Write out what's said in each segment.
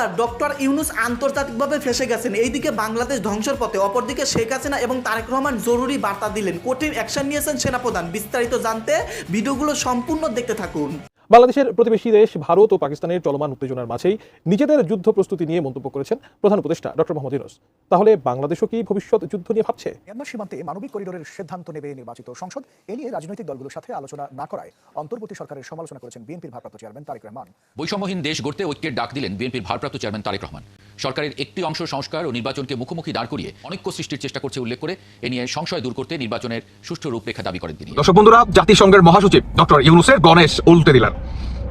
বন্ধুরা, ডক্টর ইউনূস আন্তর্জাতিকভাবে ফেঁসে গেছেন। এইদিকে বাংলাদেশ ধ্বংসের পথে, অপরদিকে শেখ হাসিনা এবং তারেক রহমান জরুরি বার্তা দিলেন, কঠিন অ্যাকশন নিয়েছেন সেনাপ্রধান। বিস্তারিত জানতে ভিডিওগুলো সম্পূর্ণ দেখতে থাকুন। বাংলাদেশের প্রতিবেশী দেশ ভারত ও পাকিস্তানের চলমান উত্তেজনার মাঝেই নিজেদের যুদ্ধ প্রস্তুতি নিয়ে মন্তব্য করেছেন প্রধান উপদেষ্টা ডক্টর মোহাম্মদ ইউনূস। তাহলে বাংলাদেশও কি ভবিষ্যৎ যুদ্ধ নিয়ে ভাবছে? মিয়ানমার সীমান্তে মানবিক করিডোরের সিদ্ধান্ত নেবে নির্বাচিত সংসদ। এ নিয়ে রাজনৈতিক দলগুলোর সাথে আলোচনা না করায় অন্তর্বর্তী সরকারের সমালোচনা করেছেন বিএনপির ভারপ্রাপ্ত চেয়ারম্যান তারেক রহমান। বৈষম্যহীন দেশ গড়তে ঐক্যের ডাক দিলেন বিএনপির ভারপ্রাপ্ত চেয়ারম্যান তারেক রহমান। সরকারের একটি অংশ সংস্কার ও নির্বাচনকে মুখোমুখি দাঁড় করিয়ে অনৈক্য সৃষ্টির চেষ্টা করছে উল্লেখ করে এ নিয়ে সংশয় দূর করতে নির্বাচনের সুষ্ঠু রূপরেখা দাবি করেন তিনি। দর্শক বন্ধুরা, জাতিসংঘের মহাসচিব ডক্টর ইউনূসের গণেশ উল্টে দিলেন।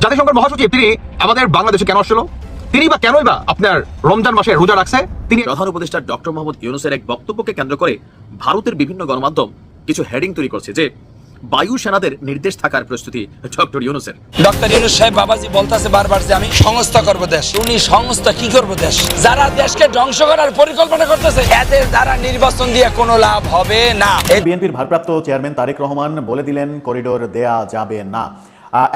জাতিসংঘের মহাসচিব তিনি আমাদের বাংলাদেশে কেন আসলো, তিনি বা কেনই বা আপনার রমজান মাসে রোজা রাখছে? তিনি প্রধান উপদেষ্টা ডক্টর মোহাম্মদ ইউনূসের এক বক্তব্যকে কেন্দ্র করে ভারতের বিভিন্ন গণমাধ্যম কিছু হেডিং তৈরি করছে যে বায়ু সেনাদের নির্দেশ থাকার প্রস্তুতি ডক্টর ইউনূসের। ডক্টর ইউনূস সাহেব বাবাজি বলতেছে বারবার যে আমি সংস্থা করব দেশ। উনি সংস্থা কি করব দেশ? যারা দেশকে ধ্বংস করার পরিকল্পনা করতেছে এদের দ্বারা নির্বাচন দিয়ে কোনো লাভ হবে না। বিএনপির ভারপ্রাপ্ত চেয়ারম্যান তারেক রহমান বলে দিলেন করিডোর দেয়া যাবে না।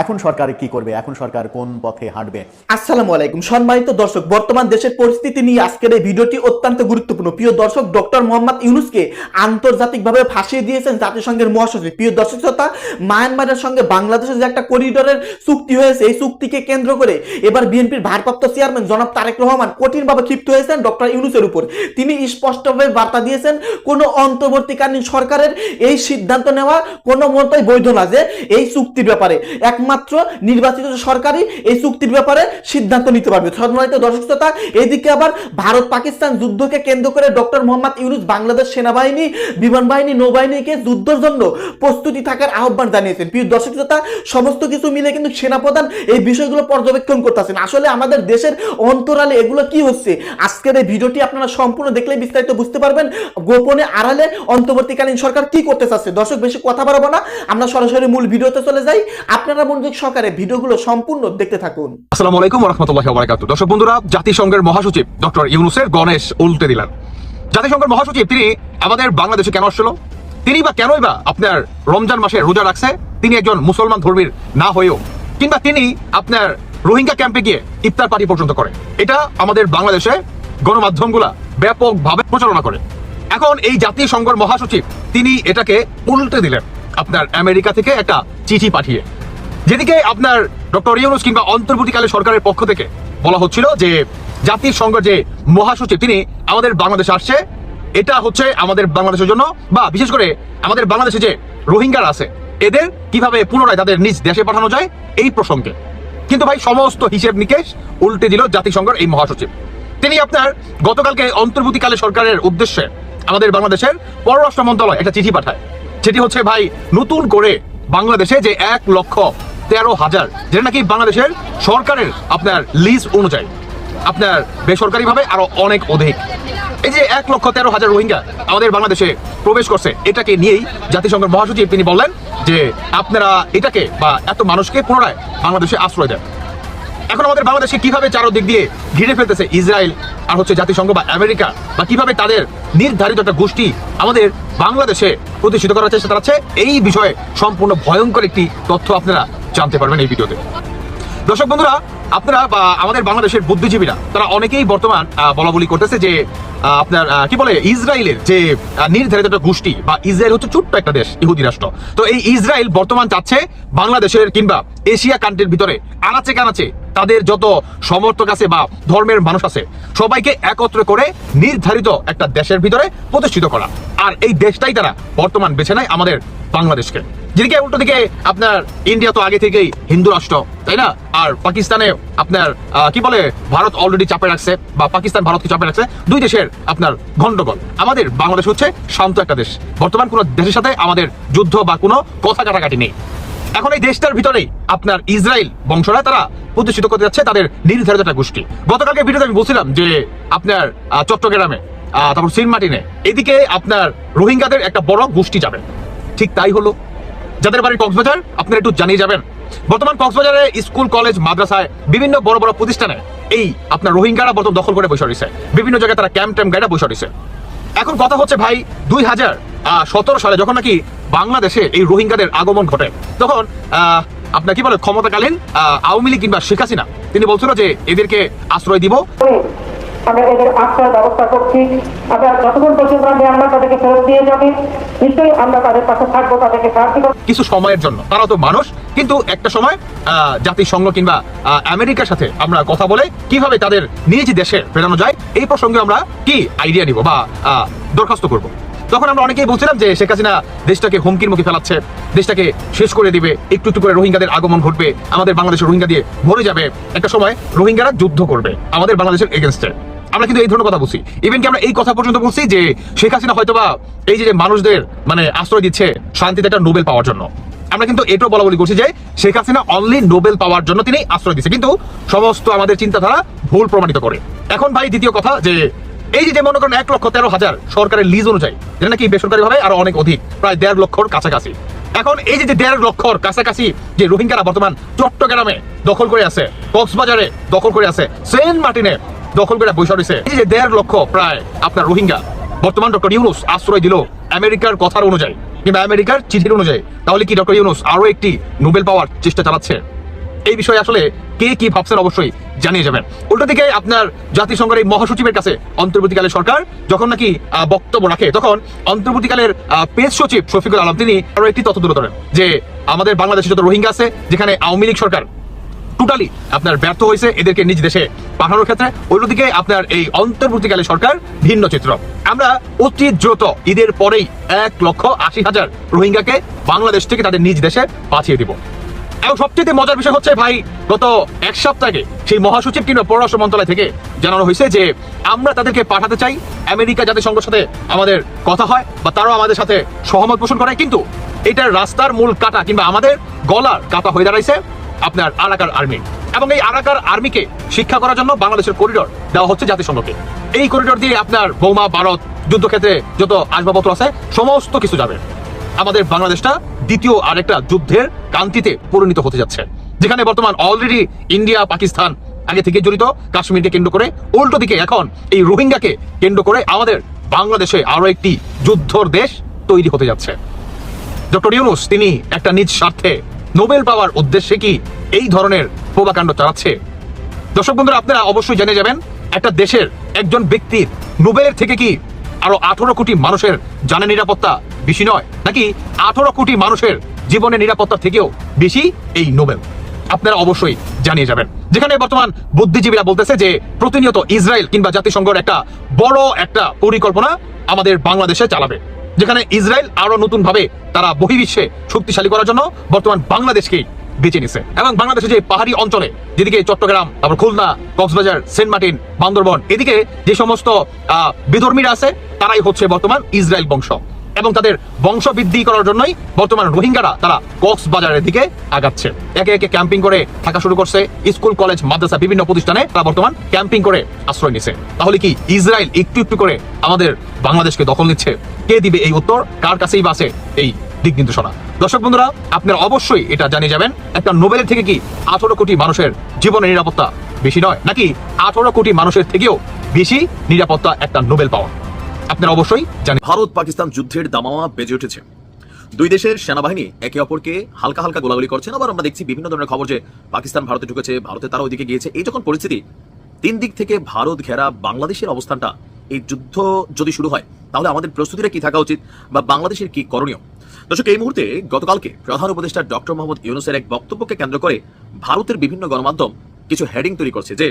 এখন সরকার কি করবে? এখন সরকার কোন পথে হাঁটবে? আসসালামু আলাইকুম সম্মানিত দর্শক, বর্তমান দেশের পরিস্থিতি নিয়ে আজকের এই ভিডিওটি অত্যন্ত গুরুত্বপূর্ণ। প্রিয় দর্শক, ডক্টর মোহাম্মদ ইউনূসকে আন্তর্জাতিকভাবে ফাঁসিয়ে দিয়েছেন জাতিসংঘের মহাসচিব। প্রিয় দর্শক শ্রোতা, মায়ানমারের সঙ্গে বাংলাদেশের যে একটা করিডোরের চুক্তি হয়েছে, এই চুক্তিকে কেন্দ্র করে এবার বিএনপির ভারপ্রাপ্ত চেয়ারম্যান জনাব তারেক রহমান কঠিনভাবে ক্ষিপ্ত হয়েছেন ডক্টর ইউনূসের উপর। তিনি স্পষ্টভাবে বার্তা দিয়েছেন, কোনো অন্তর্বর্তীকালীন সরকারের এই সিদ্ধান্ত নেওয়া কোনো মতই বৈধ না যে এই চুক্তির ব্যাপারে একমাত্র নির্বাচিত সরকারই এই চুক্তির ব্যাপারে সিদ্ধান্ত নিতে পারবে। সম্মানিত দর্শক শ্রোতা, এদিকে আবার ভারত পাকিস্তান যুদ্ধকে কেন্দ্র করে ডক্টর মোহাম্মদ ইউনূস বাংলাদেশ সেনাবাহিনী, বিমান বাহিনী, নৌবাহিনীকে যুদ্ধের জন্য প্রস্তুতি থাকার আহ্বান জানিয়েছেন। প্রিয় দর্শক শ্রোতা, সমস্ত কিছু মিলে কিন্তু সেনাপ্রধান এই বিষয়গুলো পর্যবেক্ষণ করতেছেন। আসলে আমাদের দেশের অন্তরালে এগুলো কি হচ্ছে, আজকের এই ভিডিওটি আপনারা সম্পূর্ণ দেখলে বিস্তারিত বুঝতে পারবেন। গোপনে আড়ালে অন্তর্বর্তীকালীন সরকার কি করতে চাচ্ছে। দর্শক, বেশি কথা বাড়াবো না, আমরা সরাসরি মূল ভিডিওতে চলে যাই। আপনারা মনোযোগ সহকারে ভিডিওগুলো সম্পূর্ণ দেখতে থাকুন। আসসালামু আলাইকুম ওয়া রাহমাতুল্লাহি ওয়া বারাকাতুহু। দর্শক বন্ধুরা, জাতিসংঘের মহাসচিব ডক্টর ইউনূসের গণেশ উল্টে দিলেন। জাতিসংঘের মহাসচিব তিনি আমাদের বাংলাদেশে কেন আসলো, তিনি বা কেনই বা আপনার রমজান মাসে রোজা রাখছে? তিনি একজন মুসলমান ধর্মীর না হয়েও, কিংবা তিনি আপনার রোহিঙ্গা ক্যাম্পে গিয়ে ইফতার পার্টি পর্যন্ত করে, এটা আমাদের বাংলাদেশে গণমাধ্যমগুলা ব্যাপকভাবে প্রচারণা করে। এখন এই জাতিসংঘের মহাসচিব তিনি এটাকে উল্টে দিলেন আপনার আমেরিকা থেকে একটা চিঠি পাঠিয়ে, যেদিকে আপনার ডক্টর ইউনূস কিংবা অন্তর্বর্তীকালীন সরকারের পক্ষ থেকে বলা হচ্ছিল যে জাতিসংঘের যে মহাসচিব তিনি আমাদের বাংলাদেশে আসছে, এটা হচ্ছে আমাদের বাংলাদেশের জন্য, বা বিশেষ করে আমাদের বাংলাদেশে যে রোহিঙ্গারা আছে এদের কিভাবে পুনরায় তাদের নিজ দেশে পাঠানো যায় এই প্রসঙ্গে। কিন্তু ভাই, সমস্ত হিসেব নিকেশ উল্টে দিল জাতিসংঘের এই মহাসচিব। তিনি আপনার গতকালকে অন্তর্বর্তীকালীন সরকারের উদ্দেশ্যে আমাদের বাংলাদেশের পররাষ্ট্র মন্ত্রণালয় একটা চিঠি পাঠায়। সেটি হচ্ছে ভাই, নতুন করে বাংলাদেশে যে 1,13,000, যেটা নাকি বাংলাদেশের সরকারের আপনার লিজ অনুযায়ী আপনার বেসরকারিভাবে আরো অনেক অধিক, এই যে 1,13,000 রোহিঙ্গা আমাদের বাংলাদেশে প্রবেশ করছে, এটাকে নিয়েই জাতিসংঘের মহাসচিব তিনি বললেন যে আপনারা এটাকে বা এত মানুষকে পুনরায় বাংলাদেশে আশ্রয় দেন। এখন আমাদের বাংলাদেশে কিভাবে চারদিক দিয়ে ঘিরে ফেলতেছে ইসরায়েল আর হচ্ছে জাতিসংঘ বা আমেরিকা, বা কিভাবে তাদের নির্ধারিত একটা গোষ্ঠী আমাদের বাংলাদেশে প্রতিষ্ঠিত করার চেষ্টা চালাচ্ছে, এই বিষয়ে সম্পূর্ণ ভয়ঙ্কর একটি তথ্য আপনারা জানতে পারবেন এই ভিডিওতে। দর্শক বন্ধুরা, আপনারা বা আমাদের বাংলাদেশের বুদ্ধিজীবীরা তারা অনেকেই বর্তমান বলা বলি করতেছে যে আপনার কি বলে, ইসরায়েলের যে নির্ধারিত একটা গোষ্ঠী, বা ইসরায়েল হচ্ছে ছোট্ট একটা দেশ, ইহুদি রাষ্ট্র, তো এই ইসরায়েল বর্তমান চাচ্ছে বাংলাদেশের কিংবা এশিয়া কান্ট্রির ভিতরে আনাচে কানাচে তাদের যত সমর্থক আছে বা ধর্মের মানুষ আছে সবাইকে একত্র করে নির্ধারিত একটা দেশের ভিতরে প্রতিষ্ঠিত করা। আর এই দেশটাই তারা বর্তমান বেছে নেয় আমাদের বাংলাদেশকে। যেদিকে উল্টো দিকে আপনার ইন্ডিয়া তো আগে থেকেই হিন্দু রাষ্ট্র, তাই না? আর পাকিস্তানে আপনার কি বলে, ভারত অলরেডি চাপে রাখছে, বা পাকিস্তান ভারতকে চাপে রাখছে, দুই দেশের আপনার গন্ডগোল। আমাদের বাংলাদেশ হচ্ছে শান্ত একটা দেশ, বর্তমান কোনো দেশের সাথে আমাদের যুদ্ধ বা কোনো কথা কাটাকাটি নেই। এখন এই দেশটার ভিতরেই আপনার ইসরায়েল বংশরা তারা প্রতিষ্ঠিত করতে যাচ্ছে তাদের নির্ধারিত একটা গোষ্ঠী। গতকালকে ভিডিওতে আমি বলছিলাম যে আপনার চট্টগ্রামে, তারপর সেন্টমার্টিনে, এদিকে আপনার রোহিঙ্গাদের একটা বড় গোষ্ঠী যাবে। ঠিক তাই হলো। যাদের বাড়ি কক্সবাজার, আপনারা একটু জানিয়ে যাবেন, বর্তমান কক্সবাজারে স্কুল, কলেজ, মাদ্রাসায়, বিভিন্ন বড় বড় প্রতিষ্ঠানে এই আপনার রোহিঙ্গারা বর্তমান দখল করে বসে রয়েছে। বিভিন্ন জায়গায় তারা ক্যাম্প গাইডা বসে রয়েছে। এখন কথা হচ্ছে ভাই, 2017 সালে যখন নাকি বাংলাদেশে এই রোহিঙ্গাদের আগমন ঘটে, তখন আপনার কি বলে ক্ষমতাকালীন আওয়ামী লীগ কিংবা শেখ হাসিনা তিনি বলছিল যে এদেরকে আশ্রয় দিব, আমরা এদের আশ্রয় ব্যবস্থা করছি। আমরা যতক্ষণ পর্যন্ত আমরা তাদেরকে ফেরত দিয়ে যাবে, নিশ্চয়ই আমরা তাদের পাশে থাকবো, তাদেরকে সাহায্য করবো কিছু সময়ের জন্য। তারা তো মানুষ, কিন্তু একটা সময় জাতিসংঘ কিংবা আমেরিকার সাথে আমরা কথা বলে কিভাবে তাদের নিজ দেশে ফেরানো যায় এই প্রসঙ্গে আমরা কি আইডিয়া নিব বা দরখাস্ত করব। তখন আমরা অনেকেই বলছিলাম যে শেখ হাসিনা দেশটাকে হুমকির মুখে ফেলাচ্ছে, দেশটাকে শেষ করে দিবে, একটু একটু করে রোহিঙ্গাদের আগমন ঘটবে, আমাদের বাংলাদেশের রোহিঙ্গা দিয়ে ভরে যাবে, একটা সময় রোহিঙ্গারা যুদ্ধ করবে আমাদের বাংলাদেশের এগেনস্টে। আমরা কিন্তু এই ধরনের কথা বলছি, ইভেন কি আমরা এই কথা পর্যন্ত বলছি যে শেখ হাসিনা হয়তোবা এই যে মানুষদের মানে আশ্রয় দিচ্ছে শান্তিতে একটা নোবেল পাওয়ার জন্য। আমরা কিন্তু এটাও বলা বলি করছি যে শেখ হাসিনা অনলি নোবেল পাওয়ার জন্য তিনি আশ্রয় দিচ্ছে, কিন্তু সমস্ত আমাদের চিন্তাধারা ভুল প্রমাণিত করে। এখন ভাই দ্বিতীয় কথা, যে এই যে মনে করেন 1,13,000 সরকারের লিজ অনুযায়ী, যেটা নাকি বেসরকারি ভাবে আরো অনেক অধিক, প্রায় 1.5 লক্ষর কাছাকাছি। এখন এই যে 1.5 লক্ষর কাছাকাছি যে রোহিঙ্গারা বর্তমান চট্টগ্রামে দখল করে আছে, কক্সবাজারে দখল করে আছে, সেন্ট মার্টিনে দখল করে বসে রয়েছে, এই যে 1.5 লক্ষ প্রায় আপনার রোহিঙ্গা বর্তমান ডক্টর ইউনূস আশ্রয় দিল আমেরিকার কথার অনুযায়ী কিংবা আমেরিকার চিঠির অনুযায়ী, তাহলে কি ডক্টর ইউনূস আরো একটি নোবেল পাওয়ার চেষ্টা চালাচ্ছে? এই বিষয়ে আসলে কে কি ভাবছেন অবশ্যই জানিয়ে যাবেন। উল্টো দিকে আপনার জাতিসংঘের এই মহাসচিবের কাছে অন্তর্বর্তীকালের সরকার যখন নাকি বক্তব্য রাখে, তখন অন্তর্বর্তীকালের পেজ সচিব শফিকুল আলম তিনি আরো একটি তথ্য তুলে ধরেন যে আমাদের বাংলাদেশে যত রোহিঙ্গা আছে, যেখানে আওয়ামী লীগ সরকার টোটালি আপনার ব্যর্থ হয়েছে এদেরকে নিজ দেশে পাঠানোর ক্ষেত্রে, অন্যদিকে আপনার এই অন্তর্বর্তীকালে সরকার ভিন্ন চিত্র। আমরা অতি দ্রুত ঈদের পরেই 1,80,000 রোহিঙ্গাকে বাংলাদেশ থেকে তাদের নিজ দেশে পাঠিয়ে দিব। এবং সবচেয়ে মজার বিষয় হচ্ছে ভাই, গত এক সপ্তাহে সেই মহাসচিব কিংবা পররাষ্ট্র মন্ত্রণালয় থেকে জানানো হয়েছে যে আমরা তাদেরকে পাঠাতে চাই, আমেরিকা জাতিসংঘের সাথে আমাদের কথা হয় বা তারাও আমাদের সাথে সহমত পোষণ করে, কিন্তু এটার রাস্তার মূল কাটা কিংবা আমাদের গলার কাটা হয়ে দাঁড়াইছে আপনার আরাকান আর্মি। এবং এই আরাকান আর্মিকে শিক্ষা করার জন্য বাংলাদেশের করিডোর দেওয়া হচ্ছে জাতিসংঘকে। এই করিডোর দিয়ে আপনার বোমা, ভারত, যুদ্ধক্ষেত্রে যত আসবাবপত্র আছে সমস্ত কিছু যাবে। আমাদের বাংলাদেশটা দ্বিতীয় আরেকটা যুদ্ধের কান্তিতে পরিণত হতে যাচ্ছে, যেখানে বর্তমান অলরেডি ইন্ডিয়া, পাকিস্তান আগে থেকে জড়িত, কাশ্মীরকে কেন্দ্র করে, উল্টো দিকে এখন এই রোহিঙ্গাকে কেন্দ্র করে আমাদের বাংলাদেশে আরো একটি যুদ্ধর দেশ তৈরি হতে যাচ্ছে। ডক্টর ইউনূস তিনি একটা নিজ স্বার্থে নোবেল পাওয়ার উদ্দেশ্যে কি এই ধরনের প্রভাকাণ্ড চালাচ্ছে? দর্শক বন্ধুরা, আপনারা অবশ্যই জেনে যাবেন, একটা দেশের একজন ব্যক্তির নোবেলের থেকে কি আরো 18 কোটি মানুষের জানের নিরাপত্তা বেশি নয়, নাকি 18 কোটি মানুষের জীবনের নিরাপত্তা থেকেও বেশি এই নোবেল? আপনারা অবশ্যই জানিয়ে যাবেন। যেখানে বর্তমান বুদ্ধিজীবীরা বলতেছে যে প্রতিনিয়ত ইসরায়েল কিংবা জাতিসংঘের একটা বড় একটা পরিকল্পনা আমাদের বাংলাদেশে চালাবে, যেখানে ইসরায়েল আরো নতুন ভাবে তারা বহির্বিশ্বে শক্তিশালী করার জন্য বর্তমান বাংলাদেশকেই বেছে নিছে। এবং বাংলাদেশে যে পাহাড়ি অঞ্চলে, যেদিকে চট্টগ্রাম, তারপর খুলনা, কক্সবাজার, সেন্ট মার্টিন, বান্দরবন, এদিকে যে সমস্ত বিধর্মীরা আছে তারাই হচ্ছে বর্তমান ইসরায়েল বংশ, এবং তাদের বংশ বৃদ্ধি করার জন্যই বর্তমান রোহিঙ্গারা তারা কক্সবাজারের দিকে আগাচ্ছে, একে একে ক্যাম্পিং করে থাকা শুরু করছে। স্কুল, কলেজ, মাদ্রাসা, বিভিন্ন প্রতিষ্ঠানে তারা বর্তমান ক্যাম্পিং করে আশ্রয় নিছে। তাহলে কি ইসরায়েল একটু একটু করে আমাদের বাংলাদেশকে দখল নিচ্ছে? কে দিবে এই উত্তর? কার কাছেই বা আছে এই দিক নির্দেশনা? দর্শক বন্ধুরা, আপনারা অবশ্যই এটা জানিয়ে যাবেন, একটা নোবেলের থেকে কি 18 কোটি মানুষের জীবনের নিরাপত্তা বেশি নয়, নাকি 18 কোটি মানুষের থেকেও বেশি নিরাপত্তা একটা নোবেল পাওয়া? আপনারা অবশ্যই জানেন। ভারত পাকিস্তান যুদ্ধের দামামা বেজে উঠেছে। দুই দেশের সেনাবাহিনী একে অপরকে হালকা হালকা গোলাগুলি করছেন। আবার আমরা দেখছি বিভিন্ন ধরনের খবর যে পাকিস্তান ভারতে ঢুকেছে, ভারতে তারা ওইদিকে গিয়েছে। এই যখন পরিস্থিতি, 3 দিক থেকে ভারত ঘেরা বাংলাদেশের অবস্থানটা, এই যুদ্ধ যদি শুরু হয় তাহলে আমাদের প্রস্তুতিটা কি থাকা উচিত বা বাংলাদেশের কি করণীয়? দর্শক, এই মুহূর্তে গতকালকে প্রধান উপদেষ্টা ডক্টর মোহাম্মদ ইউনূসের এক বক্তব্যকে কেন্দ্র করে ভারতের বিভিন্ন গণমাধ্যম কিছু হেডিং তৈরি করছে যে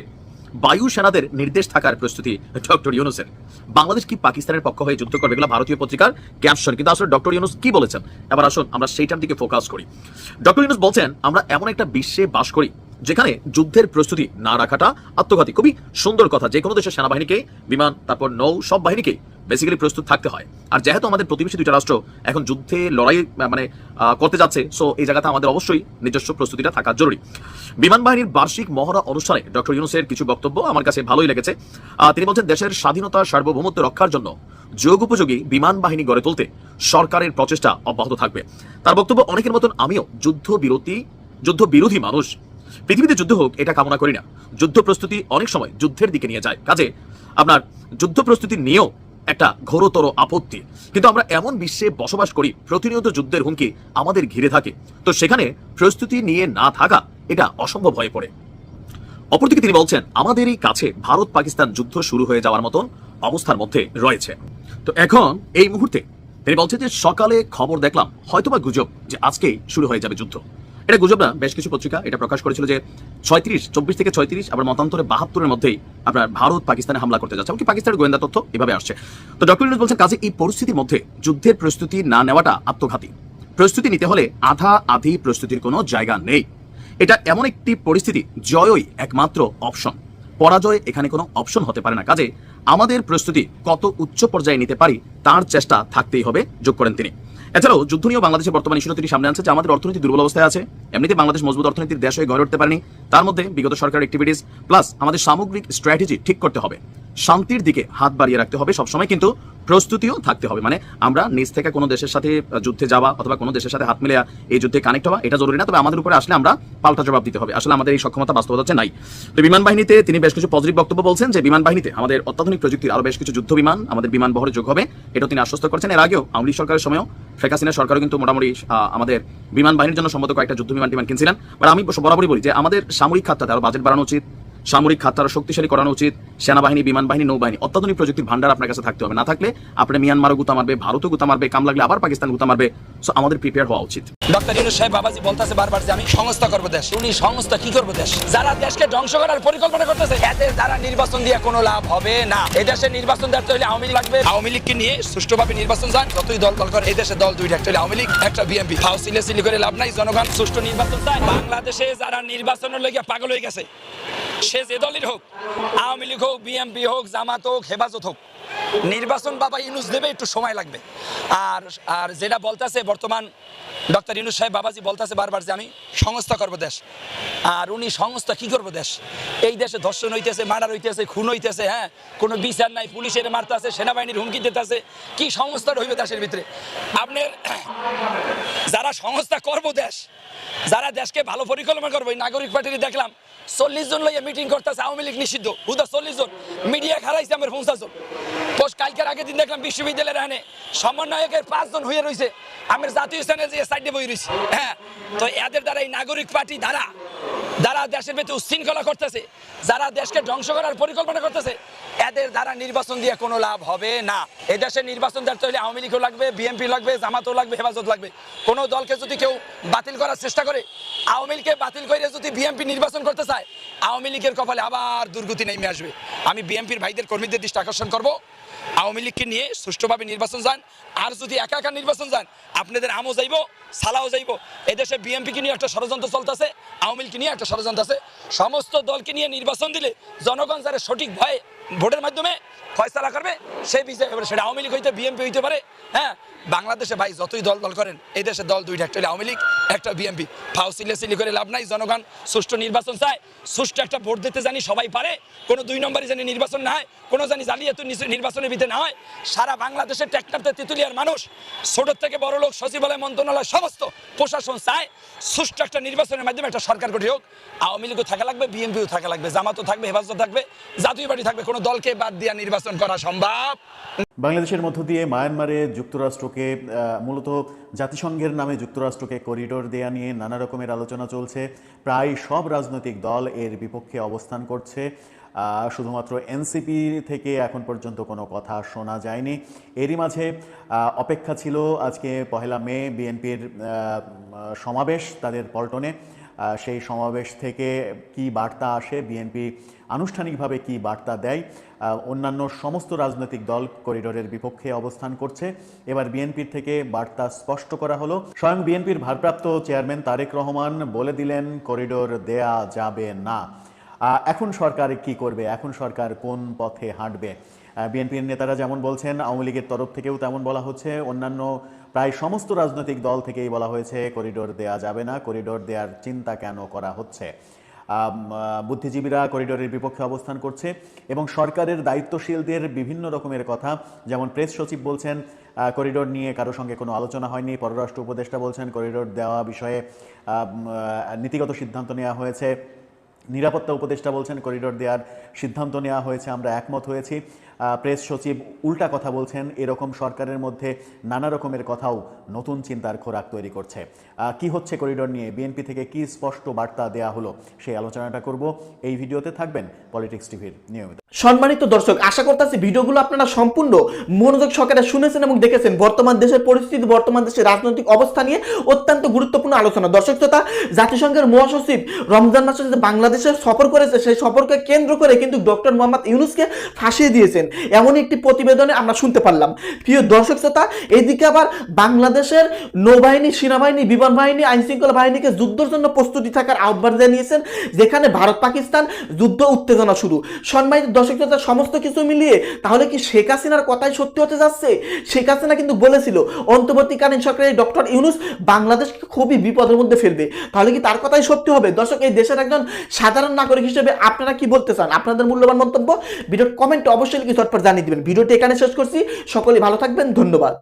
বায়ু সেনাদের নির্দেশ থাকার প্রস্তুতি ডক্টর ইউনূসের, বাংলাদেশ কি পাকিস্তানের পক্ষ হয়ে যুদ্ধ করবে? এগুলো ভারতীয় পত্রিকার ক্যাপশন। কিন্তু আসলে ডক্টর ইউনূস কি বলেছেন, এবার আসুন আমরা সেইটার দিকে ফোকাস করি। ডক্টর ইউনূস বলছেন, আমরা এমন একটা বিশ্বে বাস করি যেখানে যুদ্ধের প্রস্তুতি না রাখাটা আত্মঘাতী। খুবই সুন্দর কথা, যে কোনো দেশের সেনাবাহিনীকে, বিমান, তারপর নৌ, সব বাহিনীকেই বেসিক্যালি প্রস্তুত থাকতে হয়। আর যেহেতু আমাদের প্রতিবেশী দুইটা রাষ্ট্র এখন যুদ্ধে লড়াই করতে যাচ্ছে, সো এই জায়গাতে আমাদের অবশ্যই নিজস্ব প্রস্তুতিটা থাকা জরুরি। বিমান বাহিনীর বার্ষিক মহড়া অনুষ্ঠানে ডক্টর ইউনূসের কিছু বক্তব্য আমার কাছে ভালোই লেগেছে। তিনি বলছেন, দেশের স্বাধীনতা, সার্বভৌমত্ব রক্ষার জন্য যোগ উপযোগী বিমান বাহিনী গড়ে তুলতে সরকারের প্রচেষ্টা অব্যাহত থাকবে। তার বক্তব্য, অনেকের মতন আমিও যুদ্ধ বিরোধী মানুষ। পৃথিবীতে যুদ্ধ হোক এটা কামনা করি না। যুদ্ধ প্রস্তুতি অনেক সময় যুদ্ধের দিকে নিয়ে যায়। কাজে আপনার যুদ্ধ প্রস্তুতি নিয়েও একটা ঘোরতর আপত্তি। কিন্তু আমরা এমন বিশ্বে বসবাস করি, প্রতিনিয়ত যুদ্ধের হুমকি আমাদের ঘিরে থাকে, তো সেখানে প্রস্তুতি নিয়ে না থাকা এটা অসম্ভব হয়ে পড়ে। অপরদিকে তিনি বলছেন, আমাদেরই কাছে ভারত পাকিস্তান যুদ্ধ শুরু হয়ে যাওয়ার মতন অবস্থার মধ্যে রয়েছে। তো এখন এই মুহূর্তে তিনি বলছেন যে সকালে খবর দেখলাম, হয়তোবা গুজব, যে আজকেই শুরু হয়ে যাবে যুদ্ধ। এটা গুজব না, বেশ কিছু পত্রিকা এটা প্রকাশ করেছিল যে 24 থেকে 36 আবার মতান্তরে 72-এর মধ্যেই আপনার ভারত পাকিস্তানে হামলা করতে যাচ্ছে, এমনকি পাকিস্তানের গোয়েন্দা তথ্য এভাবে আসছে। তো ডক্টর ইউনূস বলছেন, কাজে এই পরিস্থিতির মধ্যে যুদ্ধের প্রস্তুতি না নেওয়াটা আত্মঘাতী। প্রস্তুতি নিতে হলে আধা আধি প্রস্তুতির কোনো জায়গা নেই। এটা এমন একটি পরিস্থিতি, জয়ই একমাত্র অপশন, পরাজয় এখানে কোনো অপশন হতে পারে না। কাজে আমাদের প্রস্তুতি কত উচ্চ পর্যায়ে নিতে পারি তার চেষ্টা থাকতেই হবে, যোগ করেন তিনি। এছাড়াও যুদ্ধ নিয়েও বাংলাদেশের বর্তমান ইস্যু তিনি সামনে আনছে যে আমাদের অর্থনীতি দুর্বল অবস্থায় আছে, এমনিতে বাংলাদেশ মজবুত অর্থনীতির দেশ হয়ে গড়ে উঠতে পারেনি, তার মধ্যে বিগত সরকারের অ্যাক্টিভিটিস প্লাস আমাদের সামগ্রিক স্ট্র্যাটেজি ঠিক করতে হবে, শান্তির দিকে হাত বাড়িয়ে রাখতে হবে সবসময়, কিন্তু প্রস্তুতিও থাকতে হবে। মানে আমরা নিজ থেকে কোনো দেশের সাথে যুদ্ধে যাওয়া অথবা কোনো দেশের সাথে হাত মিলে এই যুদ্ধে কানেক্ট হওয়া এটা জরুরি না, তবে আমাদের উপরে আসলে আমরা পাল্টা জবাব দিতে হবে। আসলে আমাদের এই সক্ষমতা বাস্তবতা হচ্ছে নাই। তো বিমান বাহিনীতে তিনি বেশ কিছু পজিটিভ বক্তব্য বলছেন যে বিমান বাহিনীতে আমাদের অত্যাধুনিক প্রযুক্তির আরো বেশ কিছু যুদ্ধ বিমান আমাদের বিমান বহরে যোগ হবে, এটা তিনি আশ্বস্ত করেছেন। এর আগেও আওয়ামী লীগ সরকারের সময়ও শেখ হাসিনা সরকারও কিন্তু মোটামুটি আমাদের বিমান বাহিনীর জন্য সম্ভবত কয়েকটা যুদ্ধ বিমান কিনছিলেন। বাট আমি বরাবরই বলি যে আমাদের সামরিক খাতটাতে আরো বাজেট বাড়ানো উচিত, সামরিক খাত আরো শক্তিশালী করানো উচিত। সেনাবাহিনী, বিমান বাহিনী, নৌবাহিনী, অত্যাধুনিক প্রযুক্তির ভান্ডার আপনার কাছে থাকতে হবে। না থাকলে আপনি মিয়ানমারও গুতা মারবে, ভারতও গুতা মারবে, কাম লাগলে আবার পাকিস্তান গুতা মারবে। সো আমাদের প্রিপেয়ার হওয়া উচিত। ডক্টর ইউনূস সাহেব বাবাজি বলতেছে বারবার যে আমি সংস্থা করব দেশ। উনি সংস্থা কি করব দেশ? যারা দেশকে ধ্বংস করার পরিকল্পনা করতেছে এদের দ্বারা নির্বাচন দিয়ে কোনো লাভ হবে না। এই দেশে নির্বাচন দেখতে হলে আওয়ামী লীগ লাগবে। আওয়ামী লীগকে নিয়ে সুষ্ঠুভাবে নির্বাচন চান, যতই দল করে এই দেশে দল দুইটা, একটা হলে আওয়ামী লীগ, একটা বিএনপি। ফাও সিলে করে লাভ নাই, জনগণ সুষ্ঠু নির্বাচন চায়। বাংলাদেশে যারা নির্বাচনের লেগে পাগল হয়ে গেছে, সে যে দলের হোক, আওয়ামী লীগ হোক, বিএনপি হোক, জামাত হোক, হেফাজত হোক, নির্বাচন বাবা ইউনূস দেবে, একটু সময় লাগবে। আর যেটা বলতেছে বর্তমান ডক্টর ইউনূস সাহেব বাবাজি বলতেছে বারবার যে আমি সংস্থা করব দেশ, আর উনি সংস্থা কি করব দেশ? এই দেশে ধর্ষণ হইতেছে, মার্ডার হইতেছে, খুন হইতেছে, হ্যাঁ, কোনো বিচার নাই, পুলিশের মারতে আছে, সেনাবাহিনীর হুমকি দিতে আছে, কি সংস্থাটা হইবে দেশের ভিতরে? আপনার যারা সংস্থা করব দেশ, যারা দেশকে ভালো পরিকল্পনা করবো, নাগরিক পার্টির দেখলাম 40 জন লইয়া মিটিং করতেছে, আওয়ামী লীগ নিষিদ্ধ, হুদা 40 জন, মিডিয়া খারাইছে আমার 50 জন। কালকের আগের দিন দেখলাম বিশ্ববিদ্যালয়ের এখানে সমন্বয়কের 5 জন হয়ে রয়েছে, আমার জাতীয় চ্যানেল যে সাইডে বই রয়েছে। হ্যাঁ, তো এদের দ্বারা এই নাগরিক পার্টি যারা দেশের ভিতরে উচ্ছৃঙ্খলা করতেছে, যারা দেশকে ধ্বংস করার পরিকল্পনা করতেছে, এদের দ্বারা নির্বাচন দিয়ে কোনো লাভ হবে না। এই দেশে নির্বাচন দেখতে হলে আওয়ামী লীগও লাগবে, বিএনপি লাগবে, জামাতও লাগবে, হেফাজত লাগবে। কোনো দলকে যদি কেউ বাতিল করার চেষ্টা করে, আওয়ামী লীগকে বাতিল করে যদি বিএনপি নির্বাচন করতে চায়, আওয়ামী লীগের কপালে আবার দুর্গতি নেমে আসবে। আমি বিএনপির ভাইদের কর্মীদের দৃষ্টি আকর্ষণ করবো, আওয়ামী লীগকে নিয়ে সুষ্ঠুভাবে নির্বাচন যান। আর যদি একা একা নির্বাচন যান, আপনাদের আমও যাইব, সালাও যাইব। এদেশে বিএনপিকে নিয়ে একটা ষড়যন্ত্র চলতেছে, আওয়ামী লীগকে নিয়ে একটা ষড়যন্ত্র আছে। সমস্ত দলকে নিয়ে নির্বাচন দিলে জনগণ যারা সঠিক ভয়ে ভোটের মাধ্যমে ফয়সালা করবে, সেই বিজয় হবে। সেটা আওয়ামী লীগ হইতে বিএনপি হইতে পারে। হ্যাঁ, বাংলাদেশে ভাই যতই দল করেন, এই দেশে দল দুইটা, একটা হলে আওয়ামী লীগ, একটা বিএনপি। ফাও সিলে করে লাভ নাই, জনগণ সুষ্ঠু নির্বাচন চায়। সুষ্ঠু একটা ভোট দিতে জানি সবাই পারে, কোনো 2 নম্বরই জানি নির্বাচন না হয়, কোনো জানি জালিয়াতি নির্বাচনের ভিতরে না হয়। সারা বাংলাদেশের টেকনাফতে তেতুলিয়ার মানুষ, ছোট থেকে বড় লোক, সচিবালয়, মন্ত্রণালয়, সমস্ত প্রশাসন চায় সুষ্ঠু একটা নির্বাচনের মাধ্যমে একটা সরকার গঠন হোক। আওয়ামী লীগও থাকা লাগবে, বিএনপিও থাকা লাগবে, জামাতও থাকবে, হেফাজত থাকবে, জাতীয় পার্টি থাকবে। কোনো দলকে বাদ দিয়ে নির্বাচন করা সম্ভব। বাংলাদেশের মধ্য দিয়ে মায়ানমারে যুক্তরাষ্ট্রকে মূলত জাতিসংঘের নামে যুক্তরাষ্ট্রকে করিডোর দেয়া নিয়ে নানা রকমের আলোচনা চলছে। প্রায় সব রাজনৈতিক দল এর বিপক্ষে অবস্থান করছে। শুধুমাত্র এনসিপি থেকে এখন পর্যন্ত কোনো কথা শোনা যায়নি। এরই মাঝে অপেক্ষা ছিল আজকে 1 মে বিএনপির সমাবেশ তাদের পল্টনে। সেই সমাবেশ থেকে কি বার্তা আসে, বিএনপি আনুষ্ঠানিকভাবে কি বার্তা দেয়। অন্যান্য সমস্ত রাজনৈতিক দল করিডোরের বিপক্ষে অবস্থান করছে। এবার বিএনপির থেকে বার্তা স্পষ্ট করা হলো। স্বয়ং বিএনপির ভারপ্রাপ্ত চেয়ারম্যান তারেক রহমান বলে দিলেন করিডোর দেয়া যাবে না। এখন সরকার কি করবে, এখন সরকার কোন পথে হাঁটবে? বিএনপির নেতারা যেমন বলছেন, আওয়ামী লীগের তরফ থেকেও তেমন বলা হচ্ছে, অন্যান্য প্রায় সমস্ত রাজনৈতিক দল থেকেই বলা হয়েছে করিডোর দেয়া যাবে না। করিডোর দেওয়ার চিন্তা কেন করা হচ্ছে? বুদ্ধিজীবীরা করিডোরের বিপক্ষে অবস্থান করছে এবং সরকারের দায়িত্বশীলদের বিভিন্ন রকমের কথা, যেমন প্রেস সচিব বলছেন করিডোর নিয়ে কারো সঙ্গে কোনো আলোচনা হয়নি। পররাষ্ট্র উপদেষ্টা বলছেন করিডোর দেওয়া বিষয়ে নীতিগত সিদ্ধান্ত নেওয়া হয়েছে। নিরাপত্তা উপদেষ্টা বলছেন করিডোর দেওয়ার সিদ্ধান্ত নেওয়া হয়েছে, আমরা একমত হয়েছি। প্রেস সচিব উল্টা কথা বলছেন, এরকম সরকারের মধ্যে নানা রকমের কথাও নতুন চিন্তার খোরাক তৈরি করছে। কি হচ্ছে করিডোর নিয়ে, বিএনপি থেকে কি স্পষ্ট বার্তা দেয়া হলো, সেই আলোচনাটা করব। এই ভিডিওতে থাকবেন পলিটিক্স টিভির নিয়মিত। সম্মানিত দর্শক, আশা করতেছি ভিডিওগুলো আপনারা সম্পূর্ণ মনোযোগ সহকারে শুনেছেন এবং দেখেছেন। বর্তমান দেশের পরিস্থিতি, বর্তমান দেশের রাজনৈতিক অবস্থা নিয়ে অত্যন্ত গুরুত্বপূর্ণ আলোচনা। দর্শক শ্রোতা, জাতিসংঘের মহাসচিব রমজান মাসে যে বাংলাদেশের সফর করেছে, সেই সফরকে কেন্দ্র করে কিন্তু ডক্টর মোহাম্মদ ইউনূসকে ফাঁসিয়ে দিয়েছেন, এমন একটি প্রতিবেদনে আমরা শুনতে পারলাম। প্রিয় দর্শক শ্রোতা, এইদিকে আবার বাংলাদেশের নৌবাহিনী, সেনাবাহিনী, বিমান বাহিনী, আইনশৃঙ্খলা বাহিনীকে যুদ্ধের জন্য প্রস্তুতি থাকার আহ্বান জানিয়েছেন, যেখানে ভারত পাকিস্তান যুদ্ধ উত্তেজনা শুরু। সম্মানিত দর্শক শ্রোতা, সমস্ত কিছু মিলিয়ে তাহলে কি শেখ হাসিনার কথাই সত্যি হতে যাচ্ছে? শেখ হাসিনা কিন্তু বলেছিল অন্তর্বর্তীকালীন সরকারের ডক্টর ইউনূস বাংলাদেশকে খুবই বিপদের মধ্যে ফেলবে। তাহলে কি তার কথাই সত্যি হবে? দর্শক, এই দেশের একজন সাধারণ নাগরিক হিসেবে আপনারা কি বলতে চান? আপনাদের মূল্যবান মন্তব্য ভিডিওর কমেন্টে অবশ্যই লিখে চটপট জানিয়ে দিবেন। ভিডিওটি এখানে শেষ করছি। সকলে ভালো থাকবেন, ধন্যবাদ।